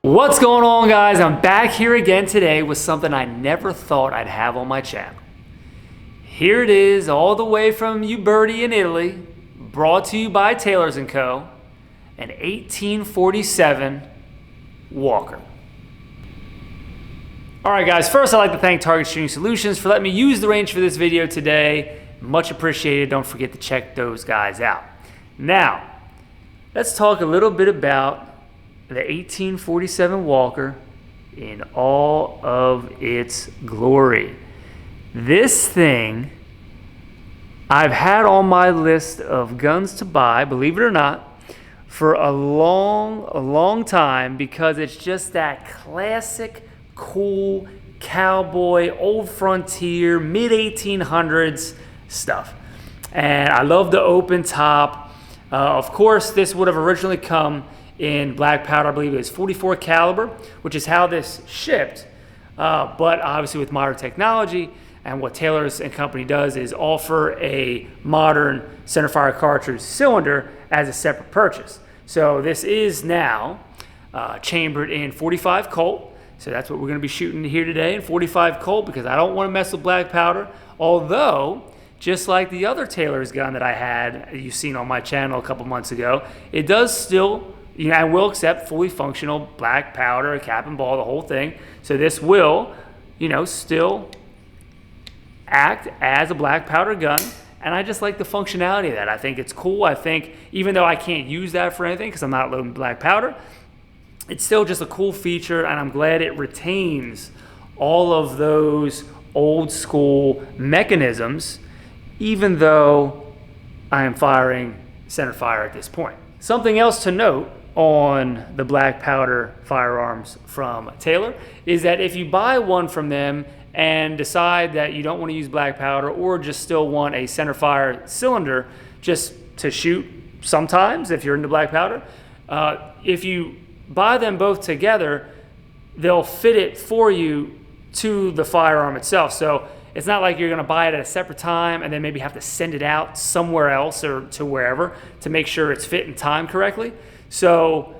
What's going on, guys? I'm back here again today with something I never thought I'd have on my channel. Here it is, all the way from Uberti in Italy, brought to you by Taylors & Co., an 1847 Walker. Alright guys, first I'd like to thank Target Shooting Solutions for letting me use the range for this video today. Much appreciated. Don't forget to check those guys out. Now, let's talk a little bit about the 1847 Walker in all of its glory. This thing I've had on my list of guns to buy, believe it or not, for a long time, because it's just that classic, cool, cowboy, old frontier, mid-1800s stuff. And I love the open top. Of course, this would have originally come in black powder. I believe it was 44 caliber, which is how this shipped. But obviously with modern technology, and what Taylors & Company does is offer a modern centerfire cartridge cylinder as a separate purchase. So this is now chambered in 45 Colt. So that's what we're going to be shooting here today, in 45 Colt, because I don't want to mess with black powder. Although, just like the other Taylor's gun that I had, you've seen on my channel a couple months ago, it does still, I will accept fully functional black powder, cap and ball, the whole thing. So this will, still act as a black powder gun. And I just like the functionality of that. I think it's cool. I think even though I can't use that for anything because I'm not loading black powder, it's still just a cool feature, and I'm glad it retains all of those old school mechanisms, even though I am firing center fire at this point. Something else to note on the black powder firearms from Taylor is that if you buy one from them and decide that you don't want to use black powder, or just still want a center fire cylinder just to shoot sometimes if you're into black powder, if you buy them both together, they'll fit it for you to the firearm itself. So it's not like you're going to buy it at a separate time and then maybe have to send it out somewhere else or to wherever to make sure it's fit and timed correctly. So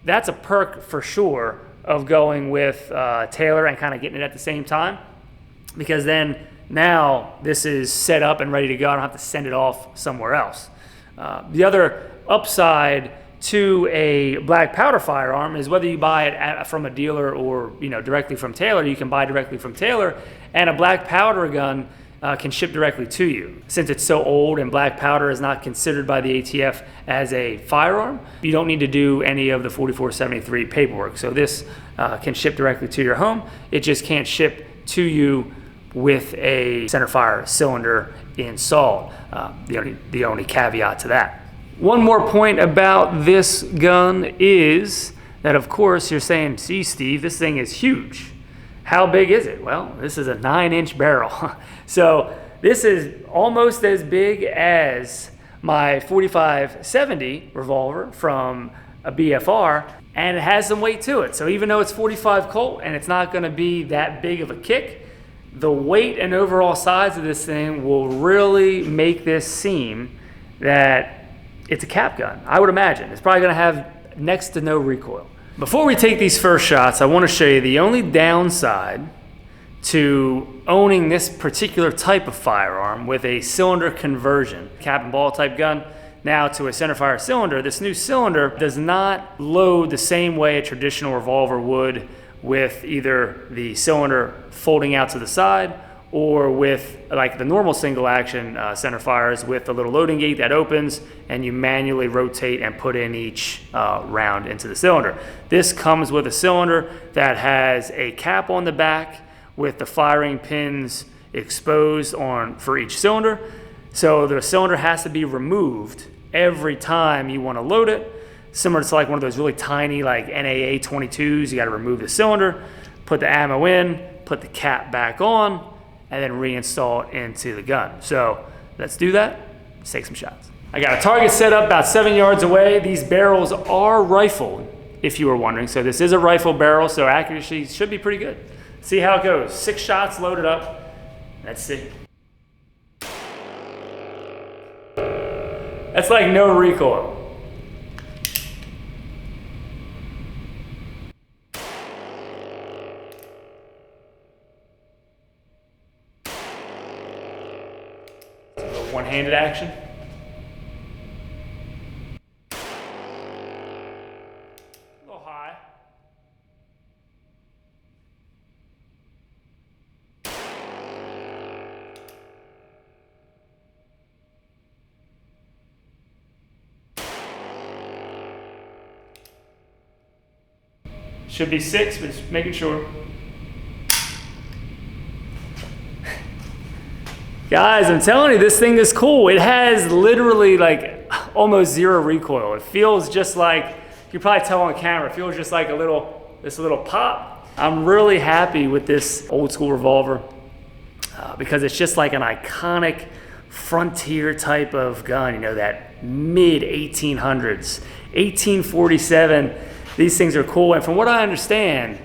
that's a perk for sure of going with Taylor and kind of getting it at the same time, because then now this is set up and ready to go. I don't have to send it off somewhere else. The other upside to a black powder firearm is whether you buy it from a dealer or directly from Taylor. You can buy directly from Taylor, and a black powder gun can ship directly to you. Since it's so old and black powder is not considered by the ATF as a firearm, you don't need to do any of the 4473 paperwork. So this can ship directly to your home. It just can't ship to you with a centerfire cylinder installed. The only caveat to that. One more point about this gun is that, of course, you're saying, "See, Steve, this thing is huge. How big is it?" Well, this is a 9-inch barrel. So this is almost as big as my 4570 revolver from a BFR, and it has some weight to it. So even though it's 45 Colt and it's not going to be that big of a kick, the weight and overall size of this thing will really make this seem that it's a cap gun. I would imagine it's probably going to have next to no recoil. Before we take these first shots, I want to show you the only downside to owning this particular type of firearm with a cylinder conversion, cap and ball type gun, now to a centerfire cylinder. This new cylinder does not load the same way a traditional revolver would, with either the cylinder folding out to the side or with like the normal single action center fires with the little loading gate that opens and you manually rotate and put in each round into the cylinder. This comes with a cylinder that has a cap on the back with the firing pins exposed for each cylinder. So the cylinder has to be removed every time you want to load it. Similar to like one of those really tiny like NAA 22s, you got to remove the cylinder, put the ammo in, put the cap back on, and then reinstall it into the gun. So let's do that. Let's take some shots. I got a target set up about 7 yards away. These barrels are rifled, if you were wondering. So this is a rifle barrel, so accuracy should be pretty good. See how it goes. 6 shots loaded up. Let's see. That's like no recoil. one-handed action. A little high. Should be 6, but just making sure. Guys, I'm telling you, this thing is cool. It has literally like almost zero recoil. It feels just like, you can probably tell on camera, it feels just like this little pop. I'm really happy with this old school revolver because it's just like an iconic frontier type of gun, you know, that mid 1800s, 1847. These things are cool, and from what I understand,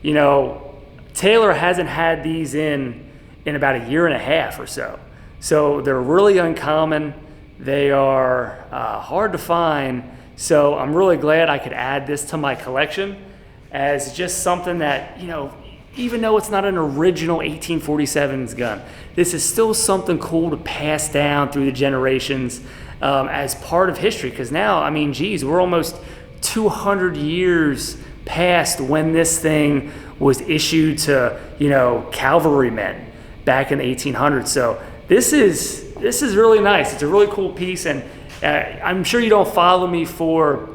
you know, Taylor hasn't had these in about a year and a half or so. So they're really uncommon. They are hard to find. So I'm really glad I could add this to my collection as just something that, you know, even though it's not an original 1847's gun, this is still something cool to pass down through the generations as part of history. Because now, I mean, geez, we're almost 200 years past when this thing was issued to, you know, cavalrymen back in the 1800s. So this is really nice. It's a really cool piece, and I'm sure you don't follow me for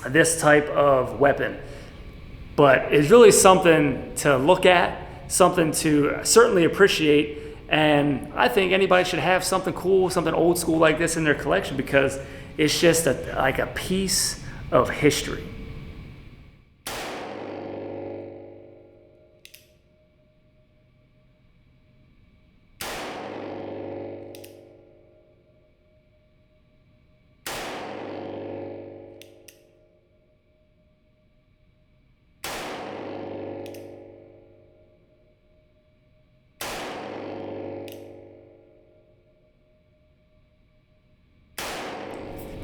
this type of weapon, but it's really something to look at, something to certainly appreciate, and I think anybody should have something cool, something old school like this in their collection because it's just like a piece of history.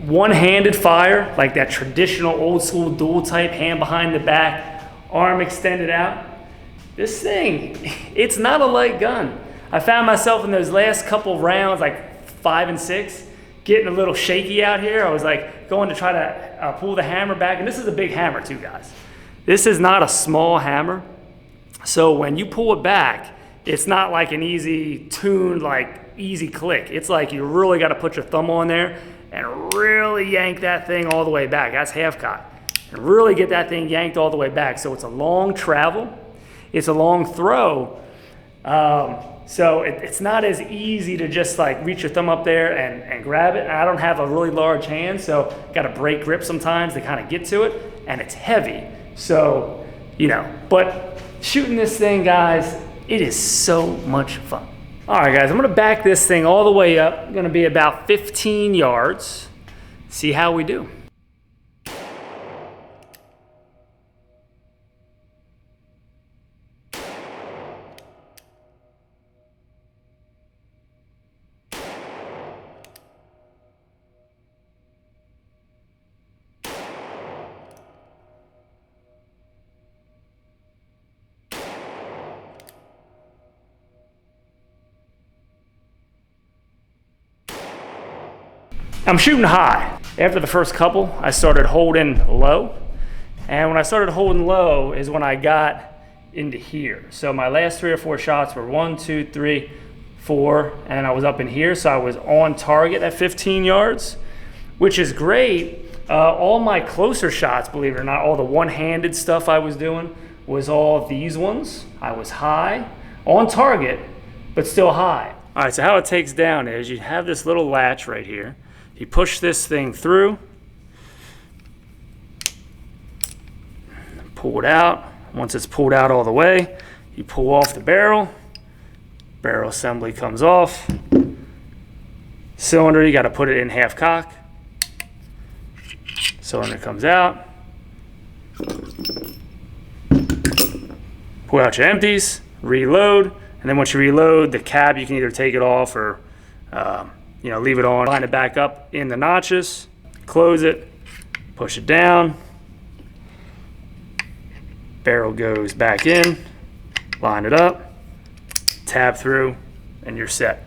One-handed fire, like that traditional old school dual type, hand behind the back, arm extended out. This thing, it's not a light gun. I found myself in those last couple rounds, like 5 and 6, getting a little shaky out here. I was like going to try to pull the hammer back, and this is a big hammer too, guys. This is not a small hammer. So when you pull it back, it's not like an easy tuned, like easy click. It's like you really got to put your thumb on there and really yank that thing all the way back. That's half cock. And really get that thing yanked all the way back. So it's a long travel. It's a long throw. So it's not as easy to just like reach your thumb up there and grab it. I don't have a really large hand, so got to break grip sometimes to kind of get to it. And it's heavy. So, you know, but shooting this thing, guys, it is so much fun. All right, guys, I'm gonna back this thing all the way up. I'm gonna be about 15 yards. See how we do. I'm shooting high. After the first couple, I started holding low. And when I started holding low is when I got into here. So my last 3 or 4 shots were 1, 2, 3, 4, and I was up in here. So I was on target at 15 yards, which is great. All my closer shots, believe it or not, all the one-handed stuff I was doing was all these ones. I was high, on target, but still high. All right, so how it takes down is you have this little latch right here. You push this thing through, pull it out. Once it's pulled out all the way, you pull off the barrel. Barrel assembly comes off. Cylinder, you got to put it in half cock. Cylinder comes out. Pull out your empties, reload, and then once you reload, the cap, you can either take it off or you know, leave it on, line it back up in the notches, close it, push it down, barrel goes back in, line it up, tab through, and you're set.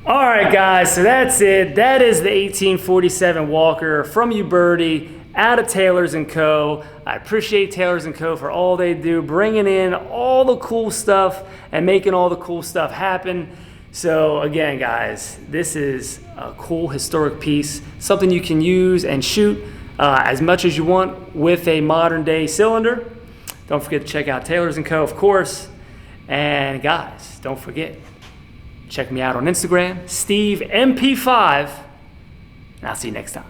All right, guys, so that's it. That is the 1847 Walker from Uberti out of Taylor's & Co. I appreciate Taylor's & Co. for all they do, bringing in all the cool stuff and making all the cool stuff happen. So again, guys, this is a cool historic piece, something you can use and shoot as much as you want with a modern day cylinder. Don't forget to check out Taylor's & Co., of course. And guys, don't forget, check me out on Instagram, SteveMP5, and I'll see you next time.